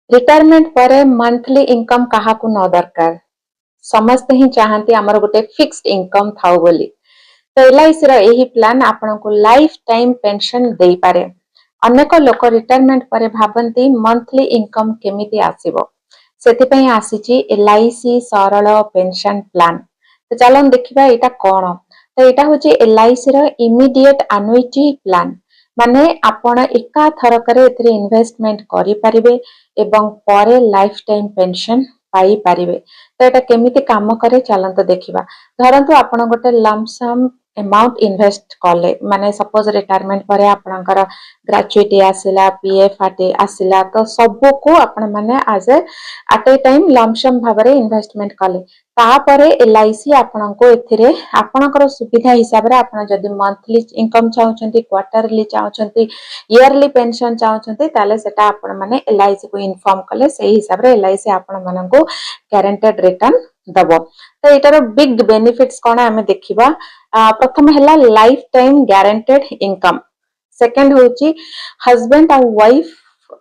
Retirement पर monthly income कहा को न दरकार समस्ते ही चाहती आमर गोटे फिक्स्ड इनकम थाउ बोली। तो एलआईसी रो एही प्लान आपनको लाइफ टाइम पेंशन देई पारे। अनेक लोक रिटायरमेंट पर भाबंती मंथली इनकम केमिति आसीबो सेति आसीची एलआईसी सरल पेंशन प्लान। तो चलन देखिबा एटा कोन। तो एटा होची एलआईसी रो इमीडिएट एनुइटी प्लान माने आपण एका थरकरे एथरे इन्वेस्टमेंट करि परिबे एवं परे लाइफ टाइम पेंशन पाई पारिबे। तो एटा केमिति काम करे चलंत देखिबा। धरंतु आपण गोटे लमसम अमाउंट इन्वेस्ट कले माने सपोज रिटायरमेंट परे आपणकर ग्रेचुइटी आसिला पीएफ आटे आसिला तो सबो को आपण माने as at a time lump sum भाबरे इन्वेस्टमेंट कले तापरे एलआईसी आपनको एथिरे आपणकर सुविधा हिसाब रे आपण जदी मंथली इनकम चाहउछंती क्वार्टरली चाहउछंती इयरली पेंशन चाहउछंती ताले सेटा आपण माने एलआईसी को इन्फॉर्म कले सेही हिसाब रे एलआईसी आपण मानको गारंटेड रिटर्न दबो। तो एटार बिग बेनिफिट्स कोन आमे देखिबा। प्रथम हैला life time guaranteed income. Second होची हस्बैंड और वाइफ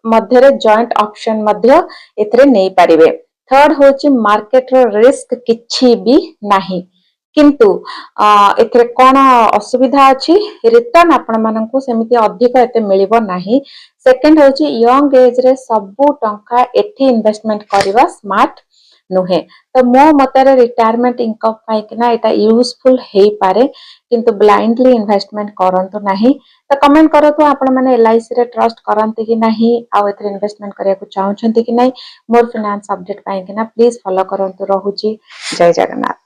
मध्यरे जॉइंट ऑप्शन मध्य एथरे नै पारिबे। थर्ड होची मार्केट रो रिस्क किछि भी नाही किंतु एथरे कोन असुविधा अछि रिटर्न आपण माननकु सेमिति अधिक एते मिलिबो नाही। सेकंड होची यंग एज रे सबु टंका एठी इन्वेस्टमेंट करबा स्मार्ट नुहे। तो मो मतरे रिटायरमेंट इनकम पाइकिना एटा यूजफुल हेई पारे किंतु ब्लाइंडली इन्वेस्टमेंट करंतु नाही। तो कमेंट करतु आपण माने एलआईसी रे ट्रस्ट करंती कि नाही आ एथरे इन्वेस्टमेंट करिया को चाहउछंती कि नाही। मोर फाइनेंस अपडेट पाइकिना प्लीज फॉलो करंतु। रहूची जय जगन्नाथ।